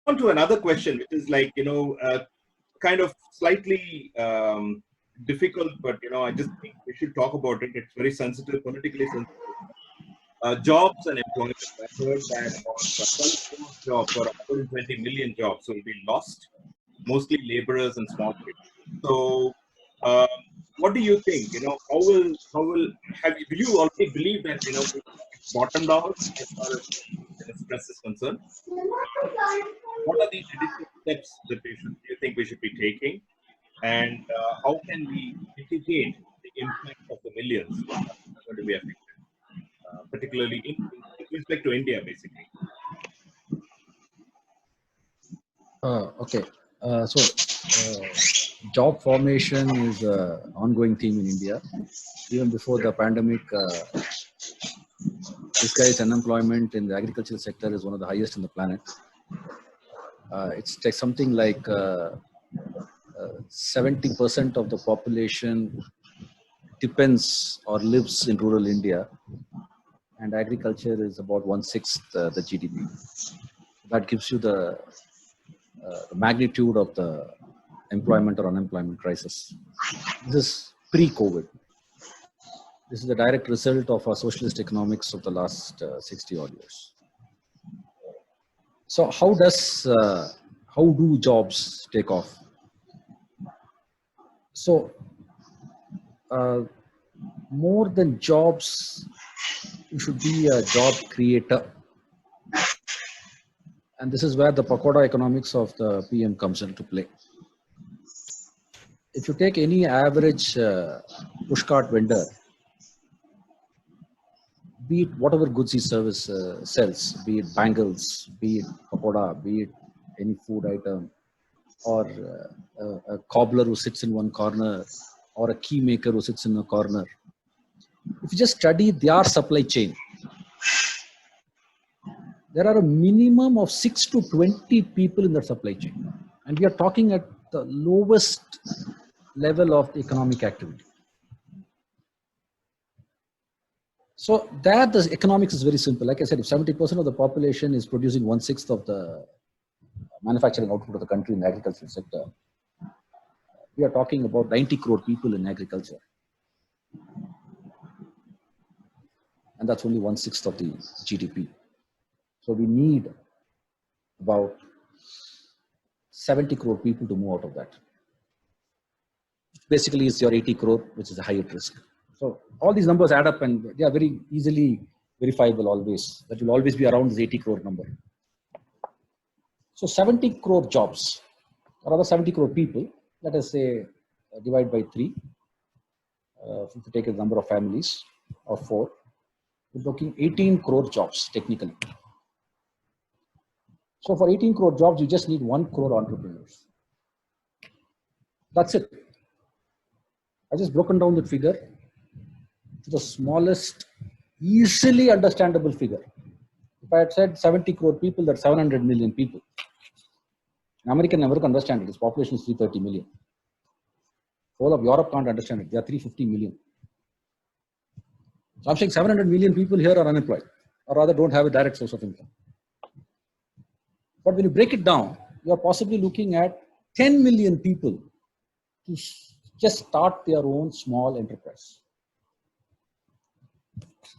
On to another question, which is like, kind of slightly difficult, but I just think we should talk about it. It's very sensitive, politically sensitive. Jobs and employment. I heard that about 12 crore jobs or 120 million jobs will be lost, mostly laborers and small traders. So, um, what do you think? How will do you already believe that it's bottomed out as far as stress is concerned? What are these additional steps that do you think we should be taking, and how can we mitigate the impact of the millions that are going to be affected, particularly with respect to India, basically? Okay. Job formation is an ongoing theme in India. Even before the pandemic, this guy's unemployment in the agricultural sector is one of the highest in the planet. It's like something like 70% of the population depends or lives in rural India, and agriculture is about 1/6 the GDP. That gives you the magnitude of the employment or unemployment crisis. This is pre-COVID. This is the direct result of our socialist economics of the last 60 odd years. So how do jobs take off? So more than jobs, you should be a job creator. And this is where the pakoda economics of the PM comes into play. If you take any average pushcart vendor, be it whatever goods he sells, be it bangles, be it pakoda, be it any food item, or a cobbler who sits in one corner, or a key maker who sits in a corner. If you just study their supply chain, there are a minimum of 6 to 20 people in the supply chain. And we are talking at the lowest level of the economic activity. So that the economics is very simple. Like I said, if 70% of the population is producing 1/6 of the manufacturing output of the country in the agricultural sector, we are talking about 90 crore people in agriculture. And that's only 1/6 of the GDP. So we need about 70 crore people to move out of that. Basically, it's your 80 crore, which is a higher risk. So all these numbers add up, and they are very easily verifiable always. That will always be around this 80 crore number. So 70 crore jobs, or rather 70 crore people, let us say divide by 3. If you take a number of families of 4, we're talking 18 crore jobs technically. So for 18 crore jobs, you just need 1 crore entrepreneurs. That's it. I just broken down that figure to the smallest, easily understandable figure. If I had said 70 crore people, that's 700 million people. An American never can understand it. Its population is 330 million. Whole of Europe can't understand it. They are 350 million. So I'm saying 700 million people here are unemployed, or rather don't have a direct source of income. But when you break it down, you are possibly looking at 10 million people to just start their own small enterprise.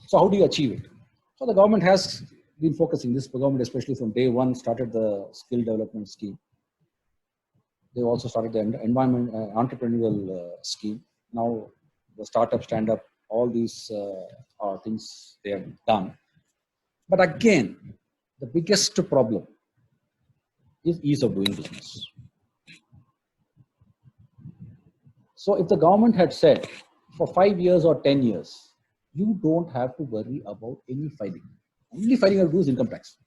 So how do you achieve it? So the government has been focusing, this government especially from day one started the skill development scheme. They also started the environment entrepreneurial scheme. Now the startup stand up, all these are things they have done. But again, the biggest problem is ease of doing business. So if the government had said for 5 years or 10 years, you don't have to worry about any filing. Only filing you have to do is income tax.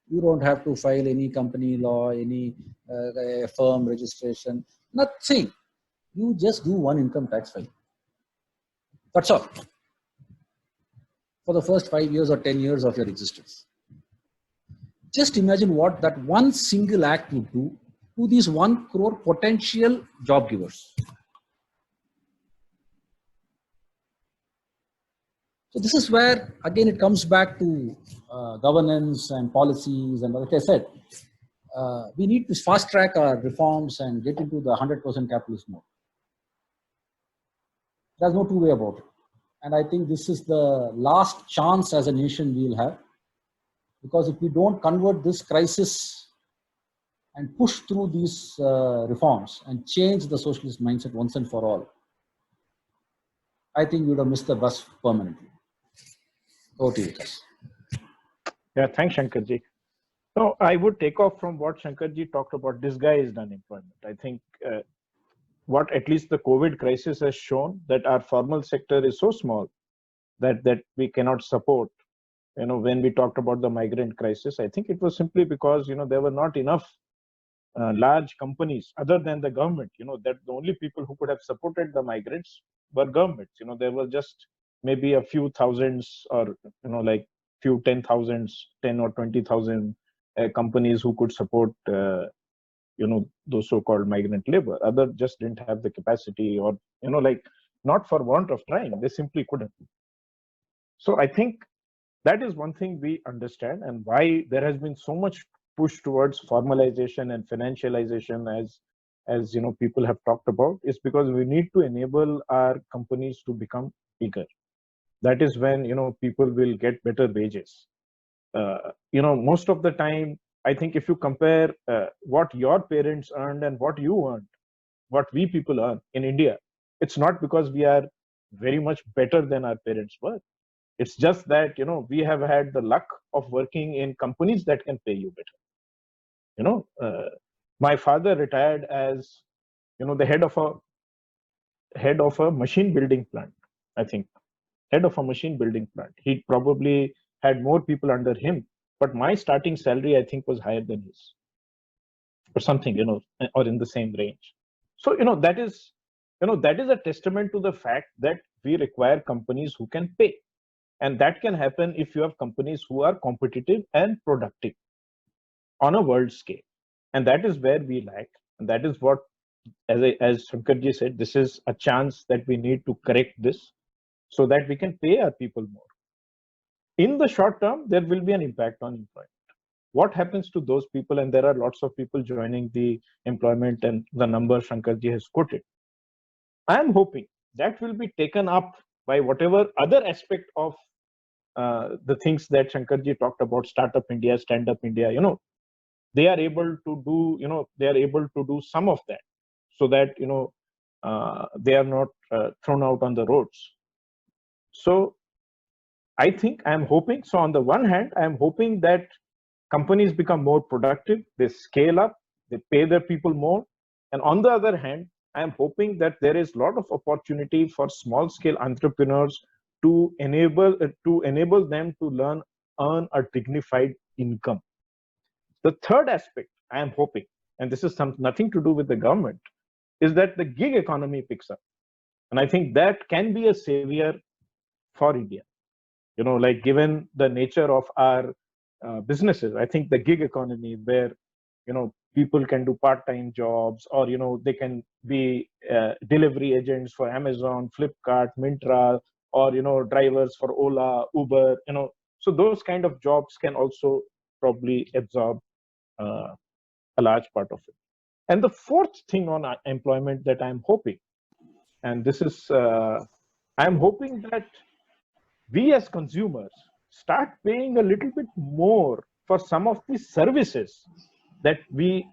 You don't have to file any company law, any firm registration, nothing. You just do one income tax filing. That's all. For the first 5 years or 10 years of your existence. Just imagine what that one single act would do to these 1 crore potential job givers. So this is where, again, it comes back to governance and policies. And like I said, we need to fast track our reforms and get into the 100% capitalist mode. There's no two way about it. And I think this is the last chance as a nation we'll have. Because if we don't convert this crisis and push through these reforms and change the socialist mindset once and for all, I think we would have missed the bus permanently. Over to you, Vikas. Yeah, thanks, Shankarji. No, I would take off from what Shankarji talked about, disguised unemployment. I think what at least the COVID crisis has shown, that our formal sector is so small that we cannot support. When we talked about the migrant crisis, I think it was simply because there were not enough large companies other than the government. That the only people who could have supported the migrants were governments. There were just maybe a few thousands, or like few 10,000s, 10 or 20,000 companies who could support those so-called migrant labor. Others just didn't have the capacity, or like, not for want of trying, they simply couldn't. So I think that is one thing we understand, and why there has been so much push towards formalization and financialization, as people have talked about, is because we need to enable our companies to become bigger. That is when people will get better wages. Most of the time, I think if you compare what your parents earned and what you earned, what we people earn in India, it's not because we are very much better than our parents were. It's just that we have had the luck of working in companies that can pay you better. My father retired as the head of a machine building plant. I think head of a machine building plant. He probably had more people under him, but my starting salary, I think, was higher than his, or something, or in the same range. So that is a testament to the fact that we require companies who can pay. And that can happen if you have companies who are competitive and productive on a world scale. And that is where we lack. And that is what, as Shankarji said, this is a chance that we need to correct this so that we can pay our people more. In the short term, there will be an impact on employment. What happens to those people? And there are lots of people joining the employment, and the number Shankarji has quoted. I am hoping that will be taken up by whatever other aspect of the things that Shankarji talked about, Startup India, Stand Up India, they are able to do some of that, so that they are not thrown out on the roads. So I think I am hoping. So on the one hand, I am hoping that companies become more productive, they scale up, they pay their people more, and on the other hand, I am hoping that there is a lot of opportunity for small scale entrepreneurs to enable them to earn a dignified income. The third aspect I am hoping, and this is nothing to do with the government, is that the gig economy picks up. And I think that can be a savior for India. Like, given the nature of our businesses, I think the gig economy, where people can do part-time jobs, or they can be delivery agents for Amazon, Flipkart, Myntra, or drivers for Ola, Uber. So those kind of jobs can also probably absorb a large part of it. And the fourth thing on employment that I'm hoping, and this is I'm hoping that we as consumers start paying a little bit more for some of the services that we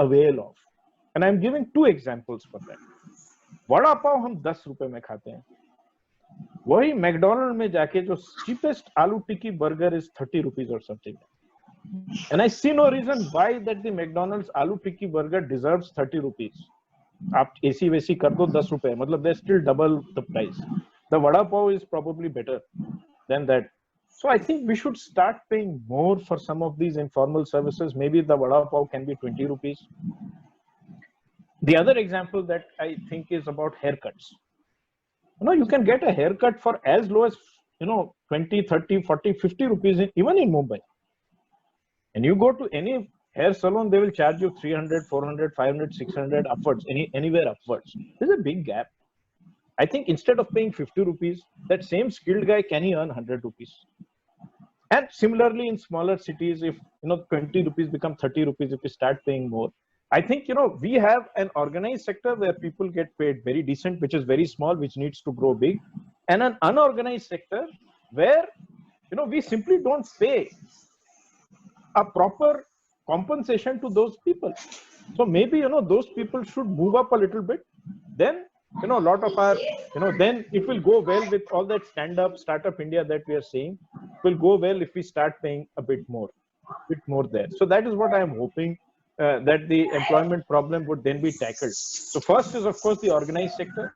avail of. And I'm giving two examples for that. Vada pav हम 10 रुपए में खाते हैं, वही McDonald में जाके जो cheapest आलू टिक्की burger is 30 rupees or something. And I see no reason why that the McDonald's aloo tikki burger deserves 30 rupees. आप AC वैसी कर दो 10 रुपए, मतलब they still double the price. The vada pav is probably better than that. So I think we should start paying more for some of these informal services. Maybe the vada pav can be 20 rupees. The other example that I think is about haircuts. You can get a haircut for as low as 20, 30, 40, 50 rupees even in Mumbai. And you go to any hair salon, they will charge you 300, 400, 500, 600 upwards, anywhere upwards. There's a big gap. I think instead of paying 50 rupees, that same skilled guy, can he earn 100 rupees? And similarly, in smaller cities, if 20 rupees become 30 rupees, if we start paying more, I think we have an organized sector where people get paid very decent, which is very small, which needs to grow big, and an unorganized sector where we simply don't pay a proper compensation to those people. So maybe those people should move up a little bit. Then a lot of our then it will go well with all that startup India that we are seeing. It will go well if we start paying a bit more there. So that is what I am hoping, that the employment problem would then be tackled. So first is of course the organized sector,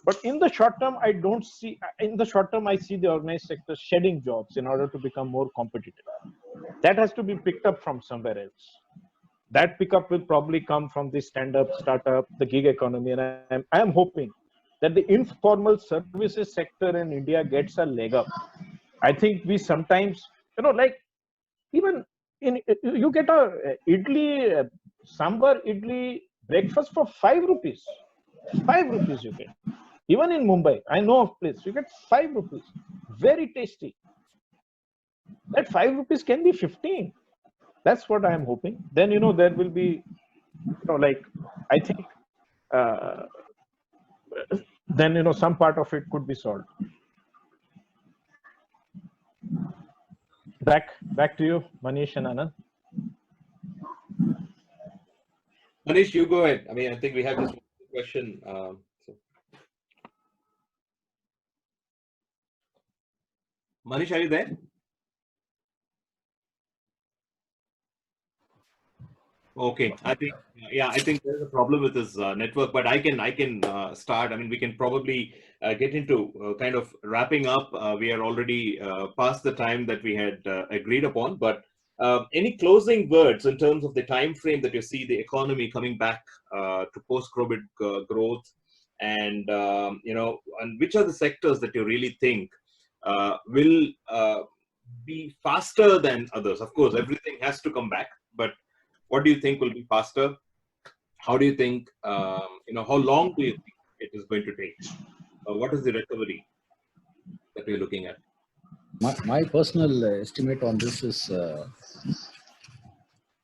but in the short term I see the organized sector shedding jobs in order to become more competitive. That has to be picked up from somewhere else. That pickup will probably come from the stand-up, startup, the gig economy, and I am hoping that the informal services sector in India gets a leg up. I think we sometimes, like even in you get a idli, sambar idli breakfast for 5 rupees. 5 rupees you get. Even in Mumbai, I know of place you get 5 rupees. Very tasty. That 5 rupees can be 15. That's what I am hoping. Then there will be like I think uh, then some part of it could be solved. Back to you, Manish and Anand. Manish, you go ahead. I mean, I think we have just one question. Manish, are you there? Okay, I think there's a problem with this network, but I can start. I mean, we can probably get into kind of wrapping up. We are already past the time that we had agreed upon, but any closing words in terms of the time frame that you see the economy coming back to post-COVID growth, and and which are the sectors that you really think will be faster than others? Of course, everything has to come back, but what do you think will be faster? How do you think, how long do you think it is going to take? What is the recovery that we're looking at? My personal estimate on this is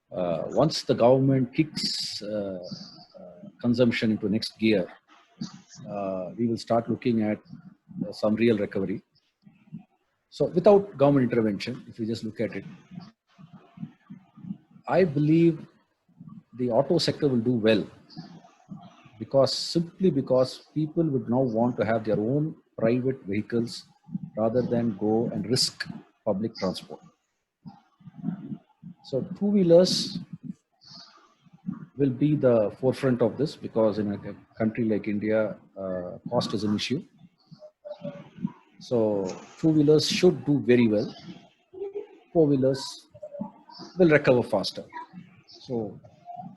once the government kicks consumption into next gear, we will start looking at some real recovery. So without government intervention, if you just look at it, I believe the auto sector will do well simply because people would now want to have their own private vehicles rather than go and risk public transport. So two-wheelers will be the forefront of this because in a country like India, cost is an issue. So two-wheelers should do very well. Four-wheelers will recover faster. So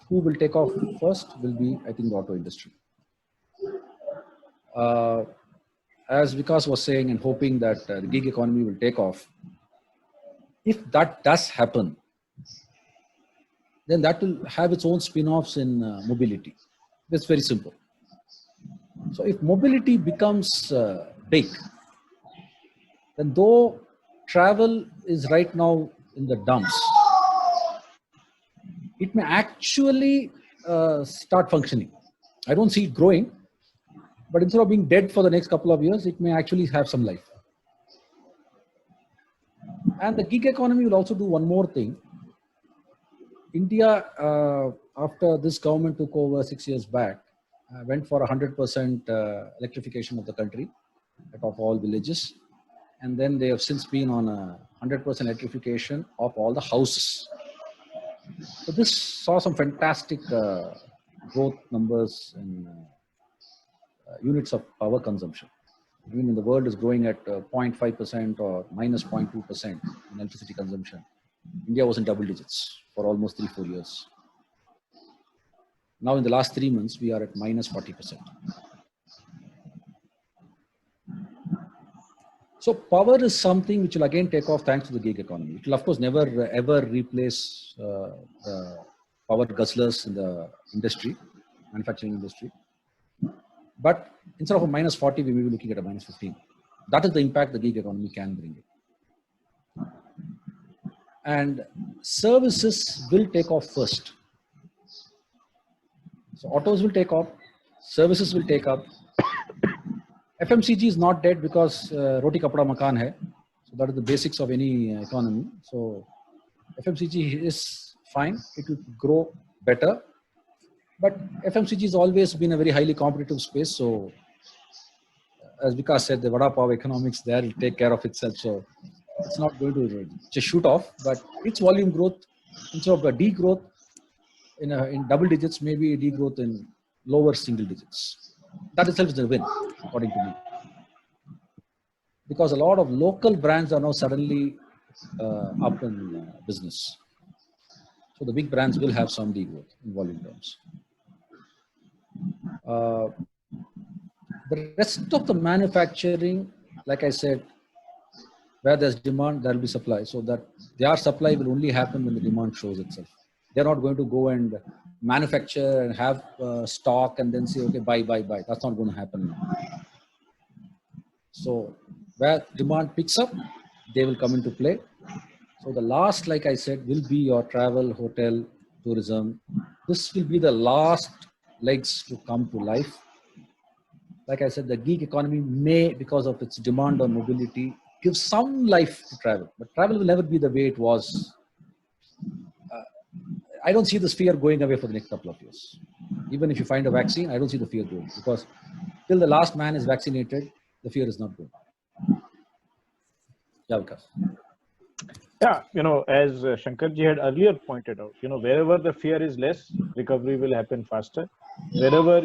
who will take off first will be, I think, the auto industry. As Vikas was saying and hoping that the gig economy will take off, if that does happen, then that will have its own spin-offs in mobility. That's very simple. So if mobility becomes big, then though travel is right now in the dumps, it may actually start functioning. I don't see it growing, but instead of being dead for the next couple of years, it may actually have some life. And the gig economy will also do one more thing. India, after this government took over 6 years back, went for 100% electrification of the country, of all villages. And then they have since been on a 100% electrification of all the houses. So this saw some fantastic growth numbers in units of power consumption. I mean, the world is growing at 0.5% or minus 0.2% in electricity consumption. India was in double digits for almost 3-4 years. Now in the last 3 months, we are at minus 40%. So power is something which will again take off thanks to the gig economy. It will of course never ever replace the power guzzlers in the industry, manufacturing industry. But instead of a minus 40, we may be looking at a minus 15. That is the impact the gig economy can bring in. and services will take off first. So autos will take off, services will take up. FMCG is not dead because roti kapda makan hai. So that is the basics of any economy. So FMCG is fine. It will grow better. But FMCG has always been a very highly competitive space. So as Vikas said, the Vada Pav economics there will take care of itself. So it's not going to just shoot off, but its volume growth, instead of a degrowth in double digits, maybe a degrowth in lower single digits. That itself is a win, according to me. Because a lot of local brands are now suddenly up in business. So the big brands will have some degrowth in volume terms. The rest of the manufacturing, like I said, where there's demand, there will be supply. So that their supply will only happen when the demand shows itself. They're not going to go and manufacture and have stock and then say, okay, buy. That's not going to happen now. So where demand picks up, they will come into play. So the last, like I said, will be your travel, hotel, tourism. This will be the last legs to come to life. Like I said, the gig economy may, because of its demand on mobility, give some life to travel. But travel will never be the way it was. I don't see this fear going away for the next couple of years. Even if you find a vaccine, I don't see the fear going, because till the last man is vaccinated, the fear is not going. Yeah, Vikas. Yeah, as Shankarji had earlier pointed out, wherever the fear is less, recovery will happen faster. Wherever,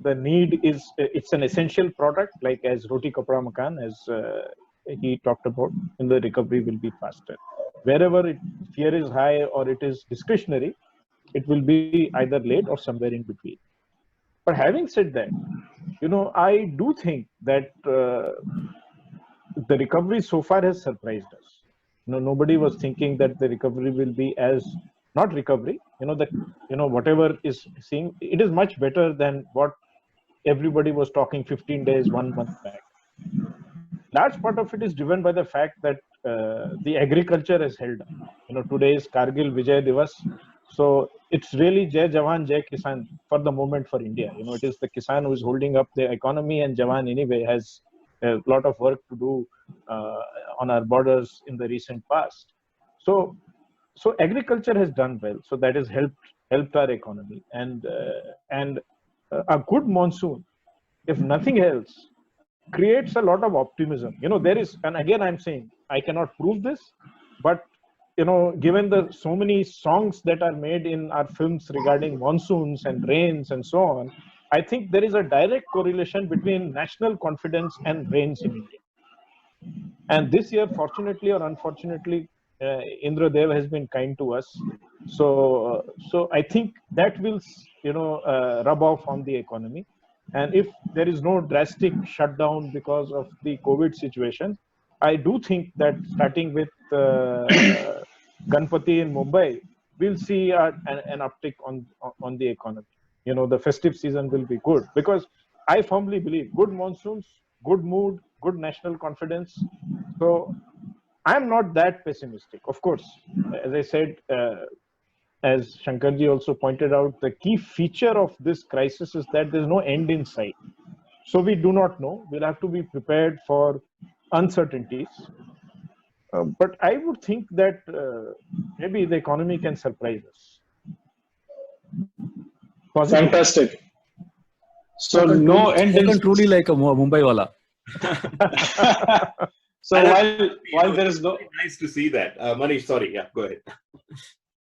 the need is, it's an essential product, like as roti kapda makan, as he talked about, in the recovery will be faster. Wherever fear is high or it is discretionary, it will be either late or somewhere in between. But having said that, I do think that the recovery so far has surprised us. Nobody was thinking that the recovery will be as not recovery. Whatever is seeing, it is much better than what everybody was talking 15 days, 1 month back. Large part of it is driven by the fact that the agriculture has held up. Today is Kargil Vijay Divas. So it's really Jai Jawan, Jai Kisan for the moment for India. It is the Kisan who is holding up the economy, and Jawan anyway has a lot of work to do on our borders in the recent past. So agriculture has done well. So that has helped our economy, and a good monsoon, if nothing else, creates a lot of optimism. There is, and again I'm saying, I cannot prove this, but given the so many songs that are made in our films regarding monsoons and rains and so on, I think there is a direct correlation between national confidence and rains in India. And this year, fortunately or unfortunately, Indra Dev has been kind to us. So I think that will rub off on the economy. And if there is no drastic shutdown because of the COVID situation, I do think that starting with Ganpati in Mumbai, we'll see an uptick on the economy. The festive season will be good, because I firmly believe good monsoons, good mood, good national confidence. So I'm not that pessimistic. Of course, as I said, as Shankarji also pointed out, the key feature of this crisis is that there's no end in sight. So we do not know. We'll have to be prepared for uncertainties. But I would think that maybe the economy can surprise us. Positive. Fantastic. So no end in truly like a Mumbai wala. So while there is no, nice to see that. Manish, sorry, yeah, go ahead.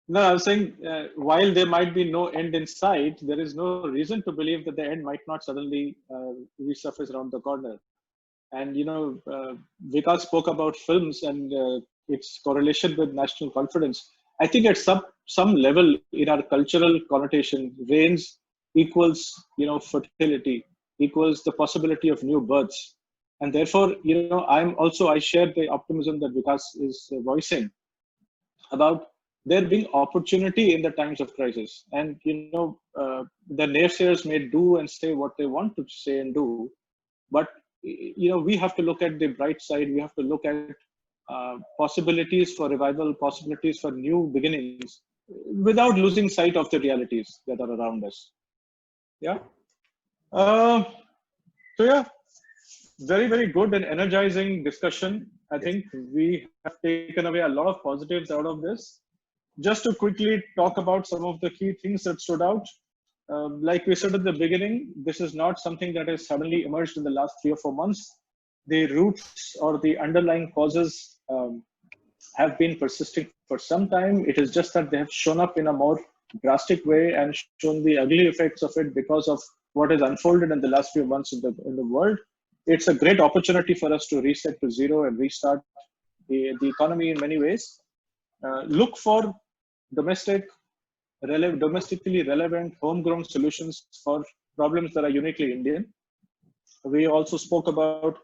No, I was saying, while there might be no end in sight, there is no reason to believe that the end might not suddenly resurface around the corner. And Vikas spoke about films and its correlation with national confidence. I think at some level in our cultural connotation, rains equals fertility, equals the possibility of new births, and therefore I share the optimism that Vikas is voicing about there being opportunity in the times of crisis. And the naysayers may do and say what they want to say and do, but we have to look at the bright side. We have to look at possibilities for revival, possibilities for new beginnings, without losing sight of the realities that are around us. Yeah. So yeah, very, very good and energizing discussion. I think we have taken away a lot of positives out of this. Just to quickly talk about some of the key things that stood out. Like we said at the beginning, this is not something that has suddenly emerged in the last 3 or 4 months. The roots or the underlying causes have been persisting for some time. It is just that they have shown up in a more drastic way and shown the ugly effects of it because of what has unfolded in the last few months in the world. It's a great opportunity for us to reset to zero and restart the economy in many ways. Look for domestically relevant, homegrown solutions for problems that are uniquely Indian. We also spoke about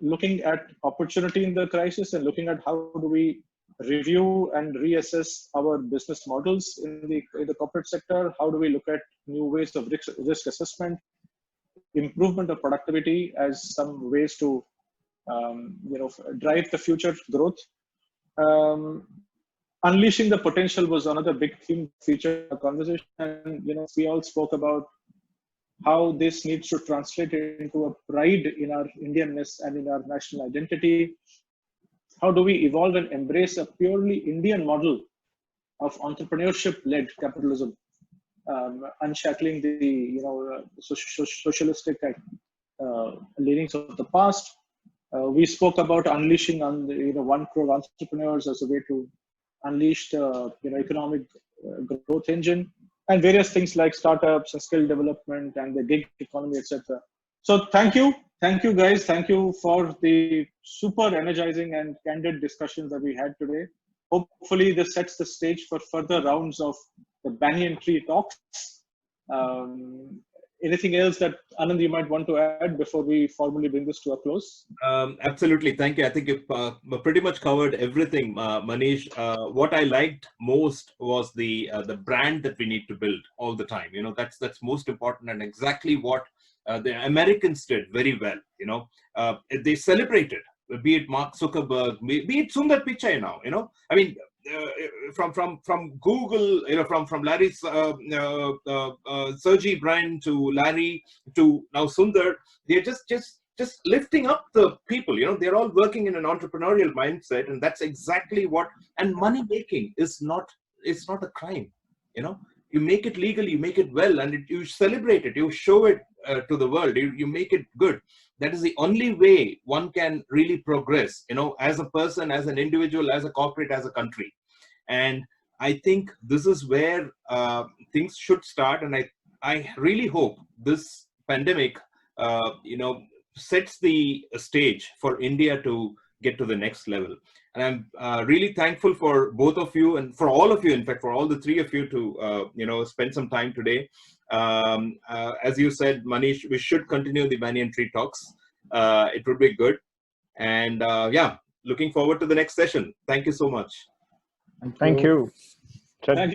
looking at opportunity in the crisis and looking at how do we review and reassess our business models in the corporate sector. How do we look at new ways of risk assessment, improvement of productivity as some ways to drive the future growth. Unleashing the potential was another big theme feature of the conversation, and we all spoke about how this needs to translate into a pride in our Indianness and in our national identity. How do we evolve and embrace a purely Indian model of entrepreneurship-led capitalism, unshackling the socialistic leanings of the past. We spoke about unleashing 1 crore entrepreneurs as a way to unleash the economic growth engine, and various things like startups and skill development and the gig economy, etc. So thank you guys, thank you for the super energizing and candid discussions that we had today. Hopefully this sets the stage for further rounds of the Banyan Tree talks. Anything else that Anand you might want to add before we formally bring this to a close? Absolutely, thank you. I think you've pretty much covered everything, Manish. What I liked most was the brand that we need to build all the time. That's most important, and exactly what the Americans did very well. They celebrated, be it Mark Zuckerberg, be it Sundar Pichai now. I mean, from Google, from Larry, Sergey Brin to Larry to now Sundar, they're just lifting up the people. They're all working in an entrepreneurial mindset, and that's exactly what. And money making is not, it's not a crime. You make it legal, you make it well, and you celebrate it, you show it to the world, you make it good. That is the only way one can really progress, as a person, as an individual, as a corporate, as a country. And I think this is where things should start. And I really hope this pandemic, sets the stage for India to get to the next level. And I'm really thankful for both of you, and for all of you, in fact, for all the three of you to, spend some time today. As you said, Manish, we should continue the Banyan Tree talks. It would be good. And yeah, looking forward to the next session. Thank you so much. Thank you. Thank you.